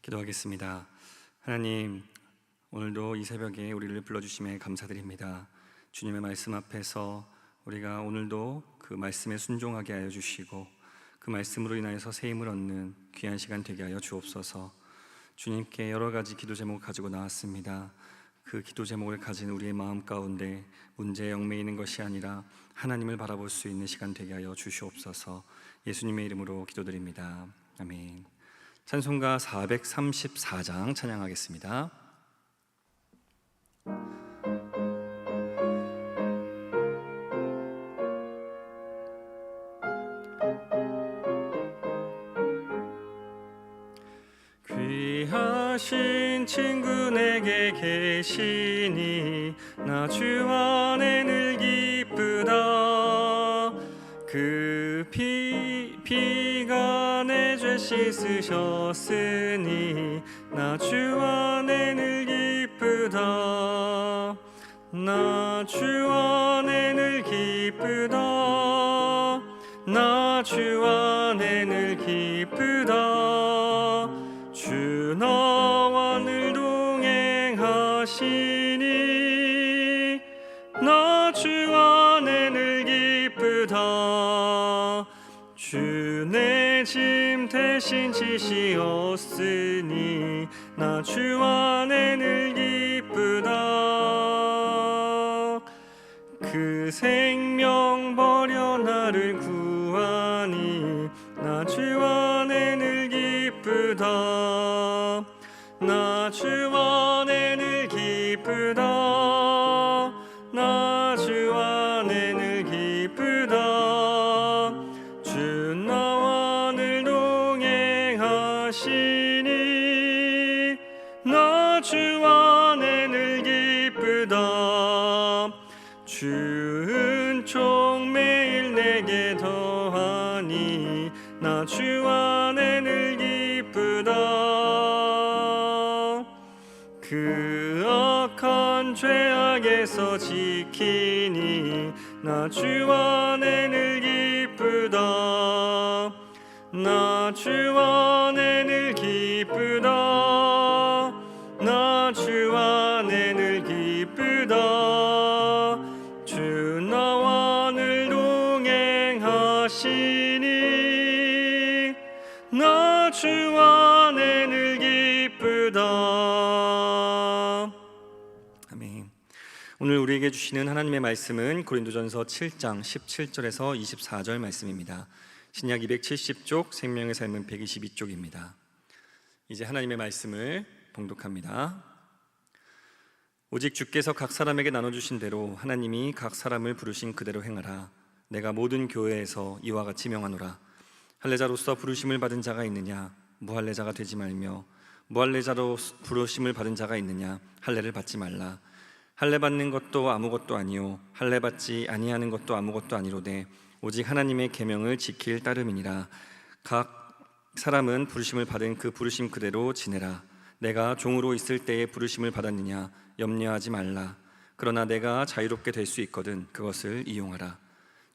기도하겠습니다. 하나님, 오늘도 이 새벽에 우리를 불러주심에 감사드립니다. 주님의 말씀 앞에서 우리가 오늘도 그 말씀에 순종하게 하여 주시고 그 말씀으로 인하여서 새 힘을 얻는 귀한 시간 되게 하여 주옵소서. 주님께 여러 가지 기도 제목을 가지고 나왔습니다. 그 기도 제목을 가진 우리의 마음 가운데 문제에 얽매이는 것이 아니라 하나님을 바라볼 수 있는 시간 되게 하여 주시옵소서. 예수님의 이름으로 기도드립니다. 아멘. 찬송가 434장 찬양하겠습니다. 귀하신 친구 내게 계시니 나 주 안에 늘 기쁘다. 그 피가 내 죄 씻으셨으니 나 주 안에 늘 기쁘다. 나 주 안에 늘 기쁘다. 나 주 안에 늘 기쁘다. 주 나와 늘 동행하시니 나 주 안에 늘 기쁘다. 주 내 짐 대신 지시었으니 나 주 안에 늘 기쁘다. 그 생명 버려 나를 구하니 나 주 안에 늘 기쁘다. 나 주 안에 늘 기쁘다. 나 주 안에 늘 기쁘다. 주 나와 늘 동행하시니 나 주 안에 늘 기쁘다. 주 은총 매일 내게 더하니 나 주 안에 늘 기쁘다. 그 악한 죄악에서 지키니 나 주 안에 늘 기쁘다. 나 주 안에 늘 기쁘다. 나 주 안에 늘 기쁘다. 주 나와 늘 동행하시니 나 주 안에 늘 기쁘다. 아멘. 오늘 우리에게 주시는 하나님의 말씀은 고린도전서 7장 17절에서 24절 말씀입니다. 신약 270쪽, 생명의 삶은 122쪽입니다. 이제 하나님의 말씀을 봉독합니다. 오직 주께서 각 사람에게 나눠주신 대로 하나님이 각 사람을 부르신 그대로 행하라. 내가 모든 교회에서 이와 같이 명하노라. 할례자로서 부르심을 받은 자가 있느냐? 무할례자가 되지 말며, 무할례자로 부르심을 받은 자가 있느냐? 할례를 받지 말라. 할례 받는 것도 아무것도 아니요 할례 받지 아니하는 것도 아무것도 아니로되 오직 하나님의 계명을 지킬 따름이니라. 각 사람은 부르심을 받은 그 부르심 그대로 지내라. 내가 종으로 있을 때에 부르심을 받았느냐? 염려하지 말라. 그러나 내가 자유롭게 될 수 있거든 그것을 이용하라.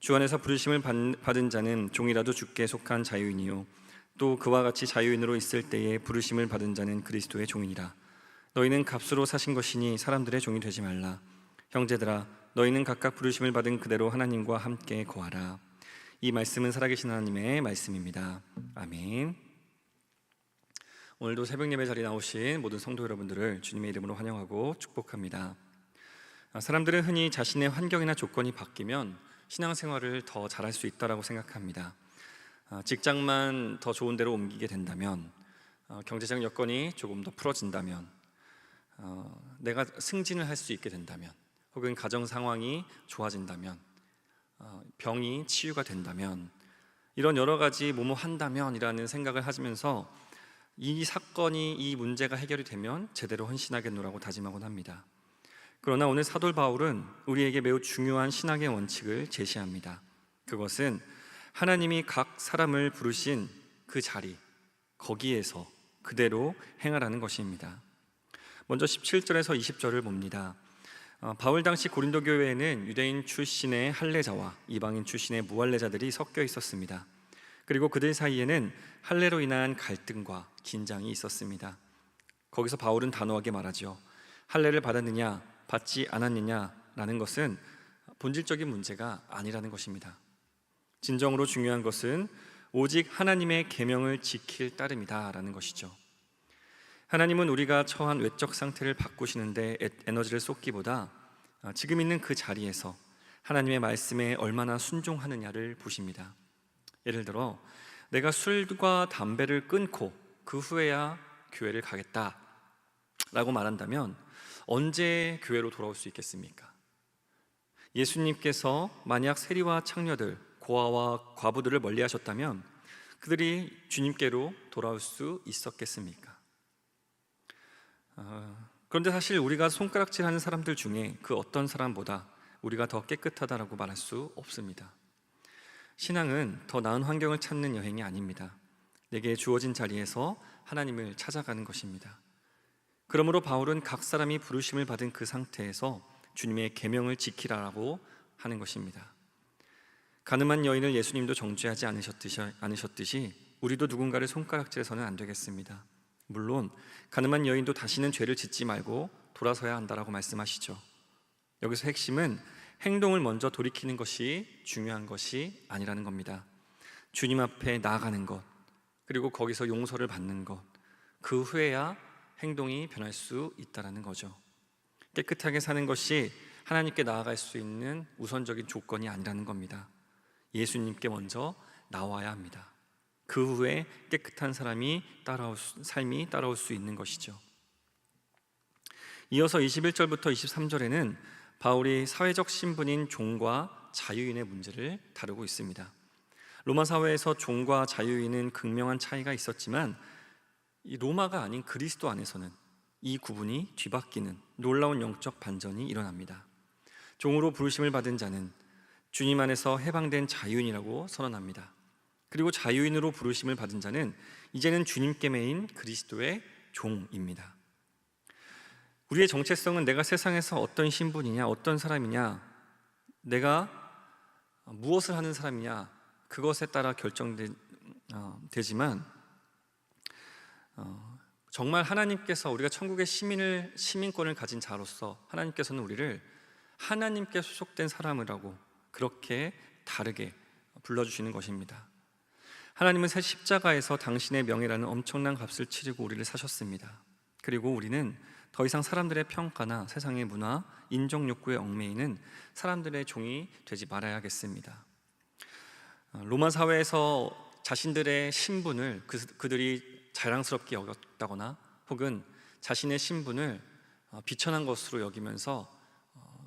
주 안에서 부르심을 받은 자는 종이라도 주께 속한 자유인이요 또 그와 같이 자유인으로 있을 때에 부르심을 받은 자는 그리스도의 종이니라. 너희는 값으로 사신 것이니 사람들의 종이 되지 말라. 형제들아, 너희는 각각 부르심을 받은 그대로 하나님과 함께 거하라. 이 말씀은 살아계신 하나님의 말씀입니다. 아멘. 오늘도 새벽 예배 자리에 나오신 모든 성도 여러분들을 주님의 이름으로 환영하고 축복합니다. 사람들은 흔히 자신의 환경이나 조건이 바뀌면 신앙생활을 더 잘할 수 있다고 생각합니다. 직장만 더 좋은 데로 옮기게 된다면, 경제적 여건이 조금 더 풀어진다면, 내가 승진을 할 수 있게 된다면, 혹은 가정 상황이 좋아진다면, 병이 치유가 된다면, 이런 여러 가지 뭐뭐 한다면이라는 생각을 하시면서 이 사건이, 이 문제가 해결이 되면 제대로 헌신하겠노라고 다짐하곤 합니다. 그러나 오늘 사도 바울은 우리에게 매우 중요한 신앙의 원칙을 제시합니다. 그것은 하나님이 각 사람을 부르신 그 자리, 거기에서 그대로 행하라는 것입니다. 먼저 17절에서 20절을 봅니다. 바울 당시 고린도 교회에는 유대인 출신의 할례자와 이방인 출신의 무할례자들이 섞여 있었습니다. 그리고 그들 사이에는 할례로 인한 갈등과 긴장이 있었습니다. 거기서 바울은 단호하게 말하죠. 할례를 받았느냐 받지 않았느냐라는 것은 본질적인 문제가 아니라는 것입니다. 진정으로 중요한 것은 오직 하나님의 계명을 지킬 따름이다라는 것이죠. 하나님은 우리가 처한 외적 상태를 바꾸시는데 에너지를 쏟기보다 지금 있는 그 자리에서 하나님의 말씀에 얼마나 순종하느냐를 보십니다. 예를 들어 내가 술과 담배를 끊고 그 후에야 교회를 가겠다라고 말한다면 언제 교회로 돌아올 수 있겠습니까? 예수님께서 만약 세리와 창녀들, 고아와 과부들을 멀리하셨다면 그들이 주님께로 돌아올 수 있었겠습니까? 그런데 사실 우리가 손가락질하는 사람들 중에 그 어떤 사람보다 우리가 더 깨끗하다라고 말할 수 없습니다. 신앙은 더 나은 환경을 찾는 여행이 아닙니다. 내게 주어진 자리에서 하나님을 찾아가는 것입니다. 그러므로 바울은 각 사람이 부르심을 받은 그 상태에서 주님의 계명을 지키라고 하는 것입니다. 가늠한 여인을 예수님도 정죄하지 않으셨듯이 우리도 누군가를 손가락질해서는 안 되겠습니다. 물론 가늠한 여인도 다시는 죄를 짓지 말고 돌아서야 한다라고 말씀하시죠. 여기서 핵심은 행동을 먼저 돌이키는 것이 중요한 것이 아니라는 겁니다. 주님 앞에 나아가는 것, 그리고 거기서 용서를 받는 것, 그 후에야 행동이 변할 수 있다는 거죠. 깨끗하게 사는 것이 하나님께 나아갈 수 있는 우선적인 조건이 아니라는 겁니다. 예수님께 먼저 나와야 합니다. 그 후에 깨끗한 삶이 따라올 수 있는 것이죠. 이어서 21절부터 23절에는 바울이 사회적 신분인 종과 자유인의 문제를 다루고 있습니다. 로마 사회에서 종과 자유인은 극명한 차이가 있었지만 이 로마가 아닌 그리스도 안에서는 이 구분이 뒤바뀌는 놀라운 영적 반전이 일어납니다. 종으로 부르심을 받은 자는 주님 안에서 해방된 자유인이라고 선언합니다. 그리고 자유인으로 부르심을 받은 자는 이제는 주님께 매인 그리스도의 종입니다. 우리의 정체성은 내가 세상에서 어떤 신분이냐, 어떤 사람이냐, 내가 무엇을 하는 사람이냐, 그것에 따라 결정되지만 정말 하나님께서 우리가 천국의 시민권을 가진 자로서 하나님께서는 우리를 하나님께 소속된 사람이라고 그렇게 다르게 불러주시는 것입니다. 하나님은 새 십자가에서 당신의 명예라는 엄청난 값을 치르고 우리를 사셨습니다. 그리고 우리는 더 이상 사람들의 평가나 세상의 문화, 인정 욕구에 얽매이는 사람들의 종이 되지 말아야겠습니다. 로마 사회에서 자신들의 신분을 그들이 자랑스럽게 여겼다거나 혹은 자신의 신분을 비천한 것으로 여기면서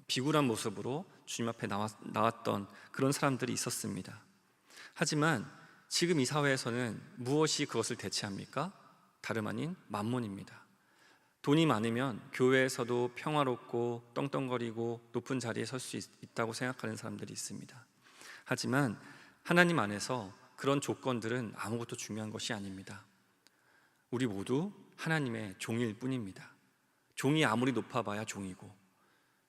비굴한 모습으로 주님 앞에 나왔던 그런 사람들이 있었습니다. 하지만 지금 이 사회에서는 무엇이 그것을 대체합니까? 다름 아닌 만몬입니다. 돈이 많으면 교회에서도 평화롭고 떵떵거리고 높은 자리에 설 수 있다고 생각하는 사람들이 있습니다. 하지만 하나님 안에서 그런 조건들은 아무것도 중요한 것이 아닙니다. 우리 모두 하나님의 종일 뿐입니다. 종이 아무리 높아봐야 종이고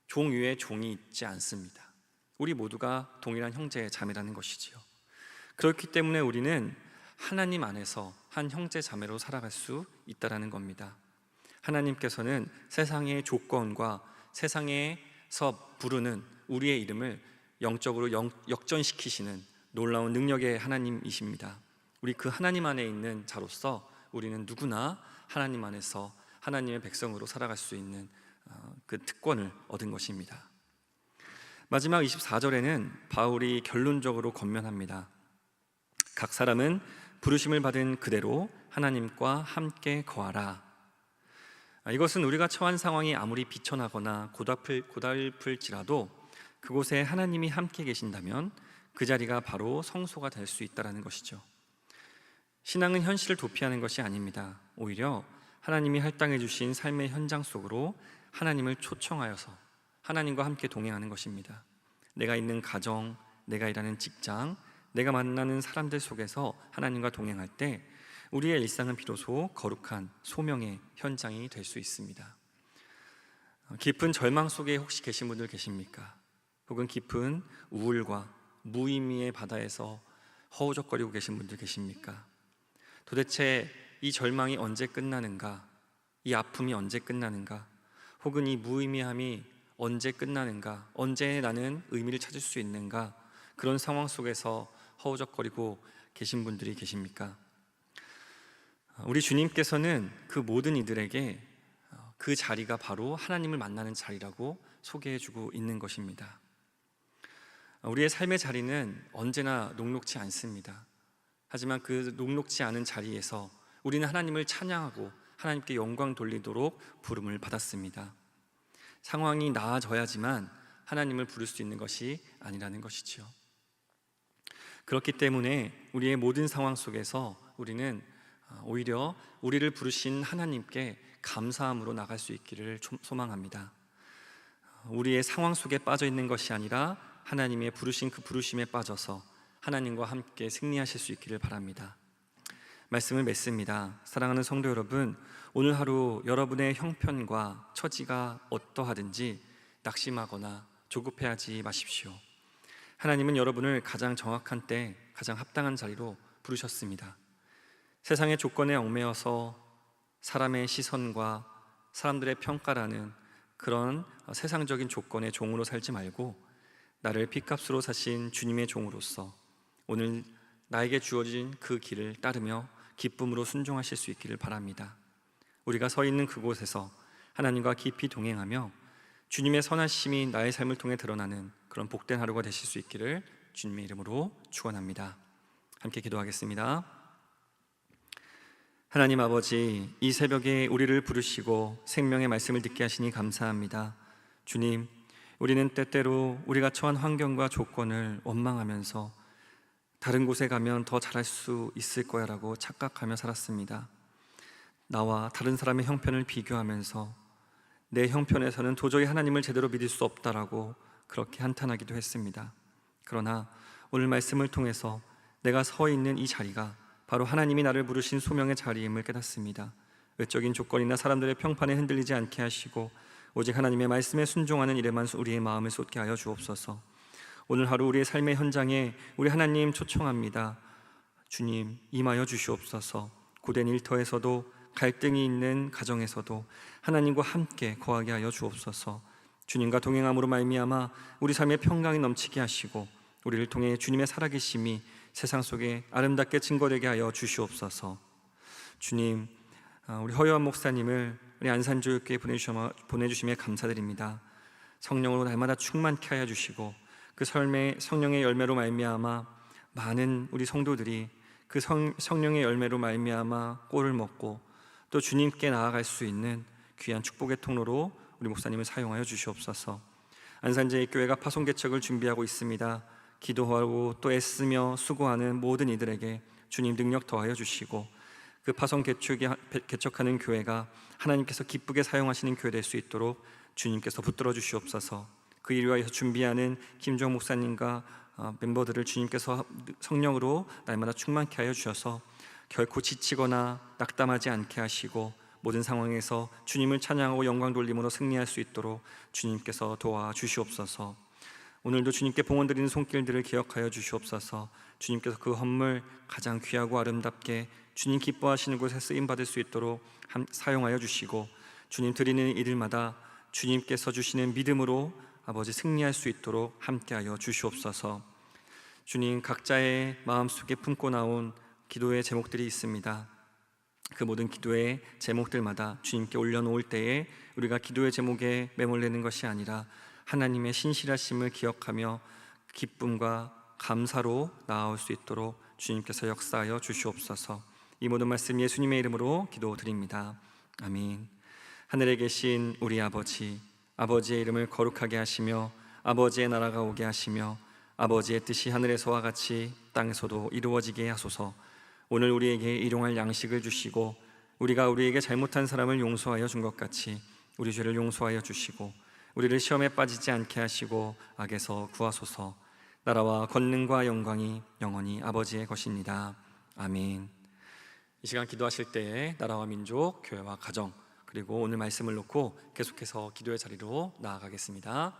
종 위에 종이 있지 않습니다. 우리 모두가 동일한 형제 자매라는 것이지요. 그렇기 때문에 우리는 하나님 안에서 한 형제 자매로 살아갈 수 있다는 겁니다. 하나님께서는 세상의 조건과 세상에서 부르는 우리의 이름을 영적으로 역전시키시는 놀라운 능력의 하나님이십니다. 우리 그 하나님 안에 있는 자로서 우리는 누구나 하나님 안에서 하나님의 백성으로 살아갈 수 있는 그 특권을 얻은 것입니다. 마지막 24절에는 바울이 결론적으로 권면합니다. 각 사람은 부르심을 받은 그대로 하나님과 함께 거하라. 이것은 우리가 처한 상황이 아무리 비천하거나 고달플지라도 그곳에 하나님이 함께 계신다면 그 자리가 바로 성소가 될 수 있다는 것이죠. 신앙은 현실을 도피하는 것이 아닙니다. 오히려 하나님이 할당해 주신 삶의 현장 속으로 하나님을 초청하여서 하나님과 함께 동행하는 것입니다. 내가 있는 가정, 내가 일하는 직장, 내가 만나는 사람들 속에서 하나님과 동행할 때 우리의 일상은 비로소 거룩한 소명의 현장이 될 수 있습니다. 깊은 절망 속에 혹시 계신 분들 계십니까? 혹은 깊은 우울과 무의미의 바다에서 허우적거리고 계신 분들 계십니까? 도대체 이 절망이 언제 끝나는가? 이 아픔이 언제 끝나는가? 혹은 이 무의미함이 언제 끝나는가? 언제 나는 의미를 찾을 수 있는가? 그런 상황 속에서 허우적거리고 계신 분들이 계십니까? 우리 주님께서는 그 모든 이들에게 그 자리가 바로 하나님을 만나는 자리라고 소개해주고 있는 것입니다. 우리의 삶의 자리는 언제나 녹록지 않습니다. 하지만 그 녹록지 않은 자리에서 우리는 하나님을 찬양하고 하나님께 영광 돌리도록 부름을 받았습니다. 상황이 나아져야지만 하나님을 부를 수 있는 것이 아니라는 것이죠. 그렇기 때문에 우리의 모든 상황 속에서 우리는 오히려 우리를 부르신 하나님께 감사함으로 나갈 수 있기를 소망합니다. 우리의 상황 속에 빠져 있는 것이 아니라 하나님의 부르신 그 부르심에 빠져서 하나님과 함께 승리하실 수 있기를 바랍니다. 말씀을 맺습니다. 사랑하는 성도 여러분, 오늘 하루 여러분의 형편과 처지가 어떠하든지 낙심하거나 조급해하지 마십시오. 하나님은 여러분을 가장 정확한 때, 가장 합당한 자리로 부르셨습니다. 세상의 조건에 얽매여서 사람의 시선과 사람들의 평가라는 그런 세상적인 조건의 종으로 살지 말고 나를 핏값으로 사신 주님의 종으로서 오늘 나에게 주어진 그 길을 따르며 기쁨으로 순종하실 수 있기를 바랍니다. 우리가 서 있는 그곳에서 하나님과 깊이 동행하며 주님의 선하심이 나의 삶을 통해 드러나는 그런 복된 하루가 되실 수 있기를 주님의 이름으로 축원합니다. 함께 기도하겠습니다. 하나님 아버지, 이 새벽에 우리를 부르시고 생명의 말씀을 듣게 하시니 감사합니다. 주님, 우리는 때때로 우리가 처한 환경과 조건을 원망하면서 다른 곳에 가면 더 잘할 수 있을 거야 라고 착각하며 살았습니다. 나와 다른 사람의 형편을 비교하면서 내 형편에서는 도저히 하나님을 제대로 믿을 수 없다라고 그렇게 한탄하기도 했습니다. 그러나 오늘 말씀을 통해서 내가 서 있는 이 자리가 바로 하나님이 나를 부르신 소명의 자리임을 깨닫습니다. 외적인 조건이나 사람들의 평판에 흔들리지 않게 하시고 오직 하나님의 말씀에 순종하는 일에만 우리의 마음을 쏟게 하여 주옵소서. 오늘 하루 우리의 삶의 현장에 우리 하나님 초청합니다. 주님, 임하여 주시옵소서. 고된 일터에서도 갈등이 있는 가정에서도 하나님과 함께 거하게 하여 주옵소서. 주님과 동행함으로 말미암아 우리 삶의 평강이 넘치게 하시고 우리를 통해 주님의 살아계심이 세상 속에 아름답게 증거되게 하여 주시옵소서. 주님, 우리 허요한 목사님을 우리 안산교육교에 보내주심에 감사드립니다. 성령으로 날마다 충만케 하여 주시고 그 성령의 열매로 말미암아 많은 우리 성도들이 그 성령의 열매로 말미암아 꼴을 먹고 또 주님께 나아갈 수 있는 귀한 축복의 통로로 우리 목사님을 사용하여 주시옵소서. 안산제일교회가 파송개척을 준비하고 있습니다. 기도하고 또 애쓰며 수고하는 모든 이들에게 주님 능력 더하여 주시고 그 파송 개척하는 교회가 하나님께서 기쁘게 사용하시는 교회 될 수 있도록 주님께서 붙들어 주시옵소서. 그 일을 위하여 준비하는 김종 목사님과 멤버들을 주님께서 성령으로 날마다 충만케 하여 주셔서 결코 지치거나 낙담하지 않게 하시고 모든 상황에서 주님을 찬양하고 영광 돌림으로 승리할 수 있도록 주님께서 도와주시옵소서. 오늘도 주님께 봉헌드리는 손길들을 기억하여 주시옵소서. 주님께서 그 헌물 가장 귀하고 아름답게 주님 기뻐하시는 곳에 쓰임받을 수 있도록 사용하여 주시고 주님 드리는 일들마다 주님께서 주시는 믿음으로 아버지 승리할 수 있도록 함께하여 주시옵소서. 주님, 각자의 마음속에 품고 나온 기도의 제목들이 있습니다. 그 모든 기도의 제목들마다 주님께 올려놓을 때에 우리가 기도의 제목에 매몰되는 것이 아니라 하나님의 신실하심을 기억하며 기쁨과 감사로 나아올 수 있도록 주님께서 역사하여 주시옵소서. 이 모든 말씀 예수님의 이름으로 기도드립니다. 아멘. 하늘에 계신 우리 아버지, 아버지의 이름을 거룩하게 하시며 아버지의 나라가 오게 하시며 아버지의 뜻이 하늘에서와 같이 땅에서도 이루어지게 하소서. 오늘 우리에게 일용할 양식을 주시고 우리가 우리에게 잘못한 사람을 용서하여 준 것 같이 우리 죄를 용서하여 주시고 우리를 시험에 빠지지 않게 하시고 악에서 구하소서. 나라와 권능과 영광이 영원히 아버지의 것입니다. 아멘. 이 시간 기도하실 때에 나라와 민족, 교회와 가정 그리고 오늘 말씀을 놓고 계속해서 기도의 자리로 나아가겠습니다.